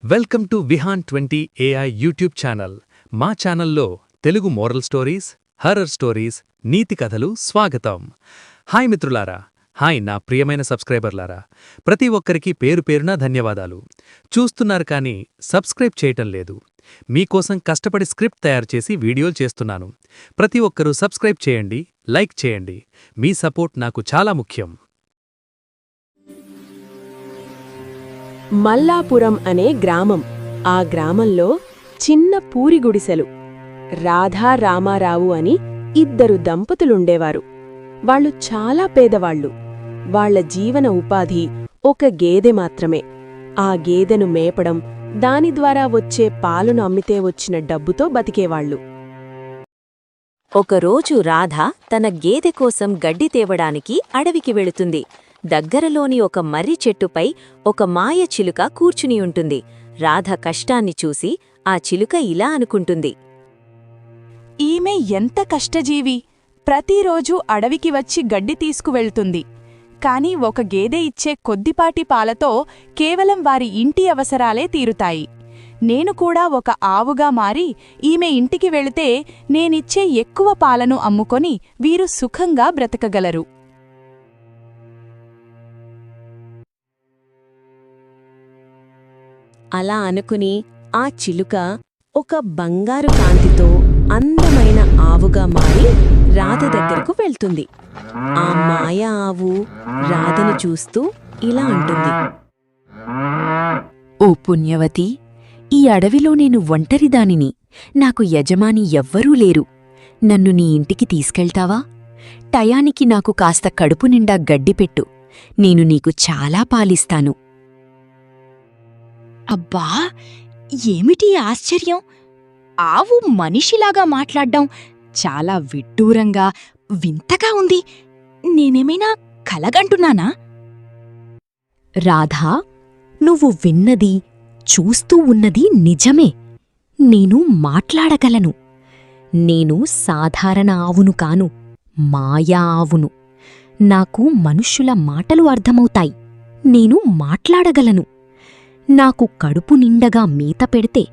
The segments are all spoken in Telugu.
Welcome to Vihan 20 AI YouTube channel. మా ఛానల్లో Telugu moral stories, horror stories, నీతి కథలు స్వాగతం. హాయ్ మిత్రులారా, హాయ్ నా ప్రియమైన సబ్స్క్రైబర్లారా, ప్రతి ఒక్కరికి పేరు పేరున ధన్యవాదాలు. చూస్తున్నారు కానీ సబ్స్క్రైబ్ చేయటం లేదు. మీకోసం కష్టపడి స్క్రిప్ట్ తయారు చేసి వీడియోలు చేస్తున్నాను. ప్రతి ఒక్కరూ సబ్స్క్రైబ్ చేయండి, లైక్ చేయండి. మీ సపోర్ట్ నాకు చాలా ముఖ్యం. మల్లాపురం అనే గ్రామం. ఆ గ్రామంలో చిన్న పూరి గుడిసెలు. రాధా రామారావు అని ఇద్దరు దంపతులుండేవారు. వాళ్ళు చాలా పేదవాళ్లు. వాళ్ల జీవన ఉపాధి ఒక గేదె మాత్రమే. ఆ గేదెను మేపడం, దాని ద్వారా వచ్చే పాలును అమ్మితే వచ్చిన డబ్బుతో బతికేవాళ్లు. ఒకరోజు రాధ తన గేదె కోసం గడ్డి తేవడానికి అడవికి వెళుతుంది. దగ్గరలోని ఒక మర్రి చెట్టుపై ఒక మాయ చిలుక కూర్చుని ఉంటుంది. రాధ కష్టాన్ని చూసి ఆ చిలుక ఇలా అనుకుంటుంది. ఈమె ఎంత కష్టజీవి! ప్రతిరోజూ అడవికి వచ్చి గడ్డి తీసుకువెళ్తుంది. కాని ఒక గేదె ఇచ్చే కొద్దిపాటి పాలతో కేవలం వారి ఇంటి అవసరాలే తీరుతాయి. నేను కూడా ఒక ఆవుగా మారి ఈమె ఇంటికి వెళితే నేనిచ్చే ఎక్కువ పాలను అమ్ముకొని వీరు సుఖంగా బ్రతకగలరు. అలా అనుకుని ఆ చిలుక ఒక బంగారు కాంతితో అందమైన ఆవుగా మారి రాధ దగ్గరకు వెళ్తుంది. ఆ మాయ ఆవు రాధను చూస్తూ ఇలా అంటుంది. ఓ పుణ్యవతి, ఈ అడవిలో నేను ఒంటరిదానిని. నాకు యజమాని ఎవ్వరూ లేరు. నన్ను నీ ఇంటికి తీసుకెళ్తావా? టయానికి నాకు కాస్త కడుపు నిండా గడ్డిపెట్టు. నేను నీకు చాలా పాలిస్తాను. అబ్బా, ఏమిటి ఆశ్చర్యం! ఆవు మనిషిలాగా మాట్లాడ్డం చాలా విడ్డూరంగా, వింతగా ఉంది. నేనేమైనా కలగంటున్నానా? రాధా, నువ్వు విన్నది, చూస్తూ ఉన్నది నిజమే. నేను మాట్లాడగలను. నేను సాధారణ ఆవును కాను, మాయా ఆవును. నాకు మనుష్యుల మాటలు అర్థమవుతాయి. నేను మాట్లాడగలను. నాకు కడుపు నిండగా మేత పెడితే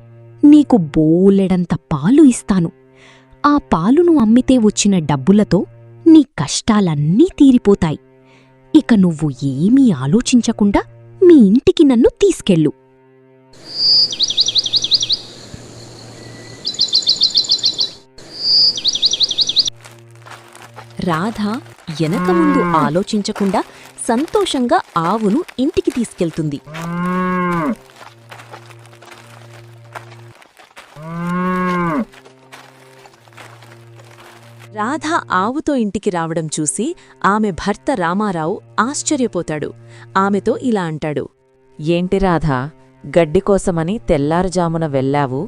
నీకు బోలెడంత పాలు ఇస్తాను. ఆ పాలును అమ్మితే వచ్చిన డబ్బులతో నీ కష్టాలన్నీ తీరిపోతాయి. ఇక నువ్వు ఏమీ ఆలోచించకుండా మీ ఇంటికి నన్ను తీసుకెళ్ళు. రాధ వెనక ముందు ఆలోచించకుండా సంతోషంగా ఆవును ఇంటికి తీసుకెళ్తుంది. రాధ ఆవుతో ఇంటికి రావడం చూసి ఆమె భర్త రామారావు ఆశ్చర్యపోతాడు. ఆమెతో ఇలా అంటాడు. ఏంటి రాధా, గడ్డి కోసమని తెల్లారుజామున వెళ్ళావు,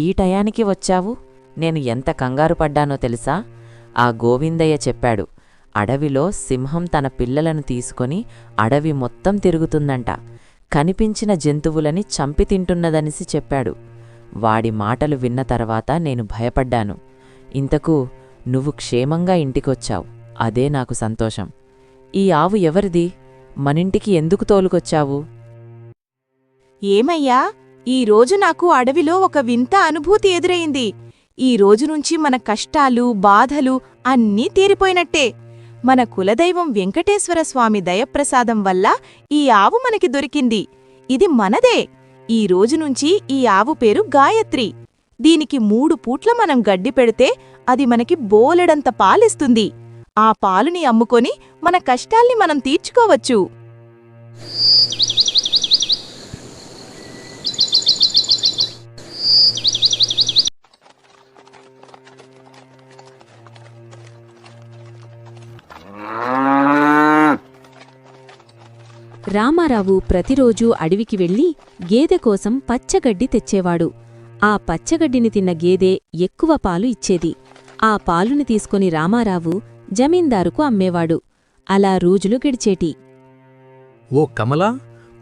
ఈ టయానికి వచ్చావు? నేను ఎంత కంగారు పడ్డానో తెలుసా? ఆ గోవిందయ్య చెప్పాడు, అడవిలో సింహం తన పిల్లలను తీసుకొని అడవి మొత్తం తిరుగుతుందంట. కనిపించిన జంతువులని చంపి తింటున్నదనిసి చెప్పాడు. వాడి మాటలు విన్న తర్వాత నేను భయపడ్డాను. ఇంతకు నువ్వు క్షేమంగా ఇంటికొచ్చావు, అదే నాకు సంతోషం. ఈ ఆవు ఎవరిది? మనింటికి ఎందుకు తోలుకొచ్చావు? ఏమయ్యా, ఈరోజు నాకు అడవిలో ఒక వింత అనుభూతి ఎదురైంది. ఈ రోజునుంచి మన కష్టాలు, బాధలు అన్నీ తీరిపోయినట్టే. మన కులదైవం వెంకటేశ్వర స్వామి దయప్రసాదం వల్ల ఈ ఆవు మనకి దొరికింది. ఇది మనదే. ఈ రోజునుంచి ఈ ఆవు పేరు గాయత్రి. దీనికి 3 పూట్ల మనం గడ్డి పెడితే అది మనకి బోలెడంత పాలిస్తుంది. ఆ పాలుని అమ్ముకొని మన కష్టాల్ని మనం తీర్చుకోవచ్చు. రామారావు ప్రతిరోజూ అడవికి వెళ్లి గేదె కోసం పచ్చగడ్డి తెచ్చేవాడు. ఆ పచ్చగడ్డిని తిన్న గేదె ఎక్కువ పాలు ఇచ్చేది. ఆ పాలుని తీసుకుని రామారావు జమీందారుకు అమ్మేవాడు. అలా రోజులు గడిచేటి. ఓ కమలా,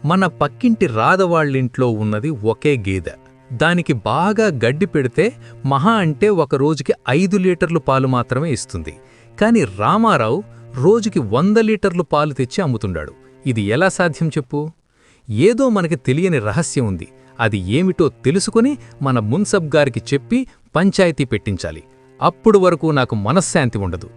మన పక్కింటి రాధవాళ్ళింట్లో ఉన్నది ఒకే గేదె. దానికి బాగా గడ్డి పెడితే మహా అంటే ఒక రోజుకి 5 లీటర్లు పాలు మాత్రమే ఇస్తుంది. కాని రామారావు రోజుకి 100 లీటర్లు పాలు తెచ్చి అమ్ముతుండాడు. ఇది ఎలా సాధ్యం చెప్పు? ఏదో మనకి తెలియని రహస్యం ఉంది. అది ఏమిటో తెలుసుకుని మన మున్సబ్ గారికి చెప్పి పంచాయతీ పెట్టించాలి. అప్పుడు వరకు నాకు మనశ్శాంతి ఉండదు.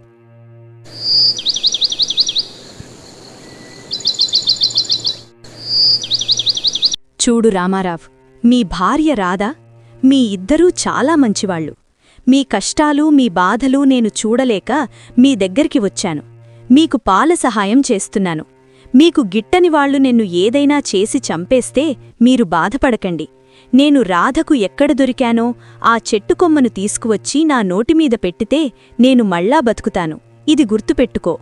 చూడు రామారావ్, మీ భార్య రాధా, మీ ఇద్దరూ చాలా మంచివాళ్లు. మీ కష్టాలు మీ బాధలు నేను చూడలేక మీ దగ్గరికి వచ్చాను. మీకు పాల సహాయం చేస్తున్నాను. మీకు గిట్టని వాళ్లు నిన్ను ఏదైనా చేసి చంపేస్తే మీరు బాధపడకండి. నేను రాధకు ఎక్కడ దొరికానో ఆ చెట్టుకొమ్మను తీసుకువచ్చి నా నోటిమీద పెట్టితే నేను మళ్ళా బతుకుతాను. ఇది గుర్తుపెట్టుకో.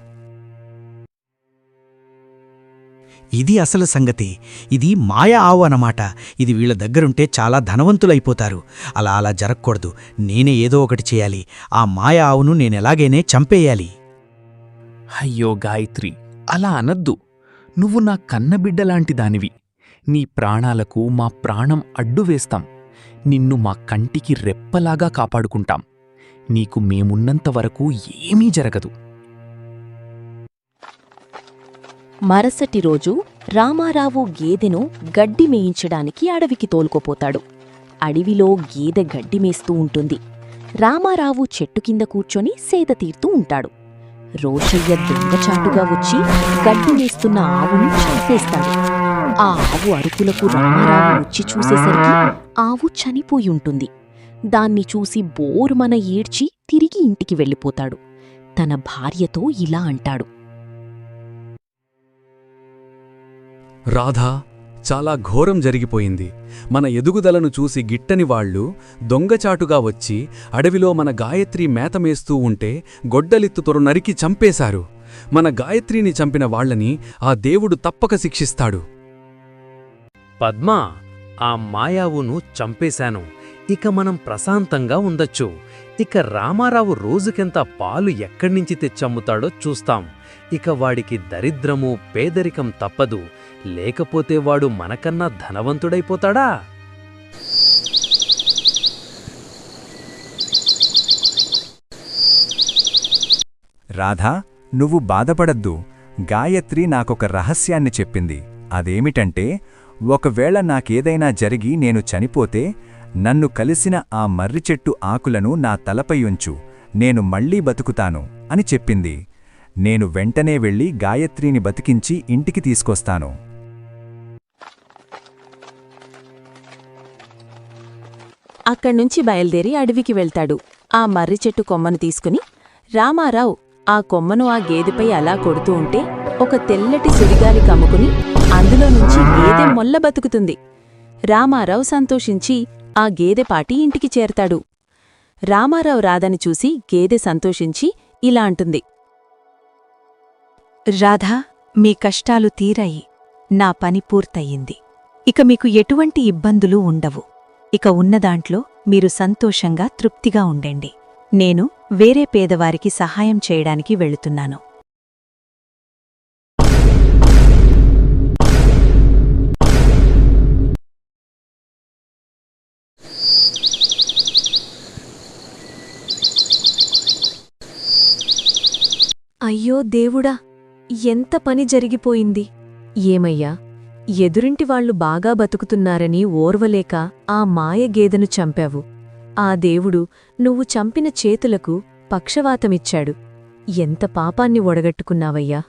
ఇది అసలు సంగతి. ఇది మాయా ఆవు అన్నమాట. ఇది వీళ్ళ దగ్గరుంటే చాలా ధనవంతులైపోతారు. అలా జరగకూడదు. నేనే ఏదో ఒకటి చేయాలి. ఆ మాయా ఆవును నేనెలాగైనే చంపేయాలి. అయ్యో గాయత్రి, అలా అనద్దు. నువ్వు నా కన్నబిడ్డలాంటి దానివి. నీ ప్రాణాలకు మా ప్రాణం అడ్డు వేస్తాం. నిన్ను మా కంటికి రెప్పలాగా కాపాడుకుంటాం. నీకు మేమున్నంతవరకు ఏమీ జరగదు. మరుసటి రోజు రామారావు గేదెను గడ్డి మేయించడానికి అడవికి తోలుకోపోతాడు. అడవిలో గేదె గడ్డి మేస్తూ ఉంటుంది. రామారావు చెట్టు కింద కూర్చొని సేద తీరుతూ ఉంటాడు. రోషయ్య దొంగచాటుగా వచ్చి గడ్డి మేస్తున్న ఆవును చంపేస్తాడు. ఆ ఆవు అరుపులకు రామారావు వచ్చి చూసేసరికి ఆవు చనిపోయి ఉంటుంది. దాన్ని చూసి బోరుమన ఏడ్చి తిరిగి ఇంటికి వెళ్ళిపోతాడు. తన భార్యతో ఇలా అంటాడు. రాధా, చాలా ఘోరం జరిగిపోయింది. మన ఎదుగుదలను చూసి గిట్టని వాళ్లు దొంగచాటుగా వచ్చి అడవిలో మన గాయత్రి మేతమేస్తూ ఉంటే గొడ్డలిత్తుతొర నరికి చంపేశారు. మన గాయత్రిని చంపిన వాళ్లని ఆ దేవుడు తప్పక శిక్షిస్తాడు. పద్మా, ఆ మాయావును చంపేశాను. ఇక మనం ప్రశాంతంగా ఉండొచ్చు. ఇక రామారావు రోజుకెంత పాలు ఎక్కడ్నించి తెచ్చమ్ముతాడో చూస్తాం. ఇక వాడికి దరిద్రము పేదరికం తప్పదు. లేకపోతే వాడు మనకన్నా ధనవంతుడైపోతాడా? రాధా, నువ్వు బాధపడద్దు. గాయత్రి నాకొక రహస్యాన్ని చెప్పింది. అదేమిటంటే, ఒకవేళ నాకేదైనా జరిగి నేను చనిపోతే నన్ను కలిసిన ఆ మర్రిచెట్టు ఆకులను నా తలపై ఉంచు, నేను మళ్లీ బతుకుతాను అని చెప్పింది. నేను వెంటనే వెళ్ళి గాయత్రిని బతికించి ఇంటికి తీసుకొస్తాను. అక్కడ్నుంచి బయల్దేరి అడవికి వెళ్తాడు. ఆ మర్రి చెట్టు కొమ్మను తీసుకుని రామారావు ఆ కొమ్మను ఆ గేదెపై అలా కొడుతూ ఉంటే ఒక తెల్లటి సుడిగాలి కమ్ముకుని అందులో నుంచి గేదె మొల్ల బతుకుతుంది. రామారావు సంతోషించి ఆ గేదెపాటి ఇంటికి చేరతాడు. రామారావు రాధని చూసి గేదె సంతోషించి ఇలా అంటుంది. రాధా, మీ కష్టాలు తీరాయి. నా పని పూర్తయింది. ఇక మీకు ఎటువంటి ఇబ్బందులు ఉండవు. ఇక ఉన్నదాంట్లో మీరు సంతోషంగా తృప్తిగా ఉండండి. నేను వేరే పేదవారికి సహాయం చేయడానికి వెళుతున్నాను. అయ్యో దేవుడా, ఎంత పని జరిగిపోయింది. ఏమయ్యా, ఎదురింటి వాళ్లు బాగా బతుకుతున్నారని ఓర్వలేక ఆ మాయ గేదెను చంపావు. ఆ దేవుడు నువ్వు చంపిన చేతులకు పక్షవాతమిచ్చాడు. ఎంత పాపాన్ని ఒడగట్టుకున్నావయ్యా.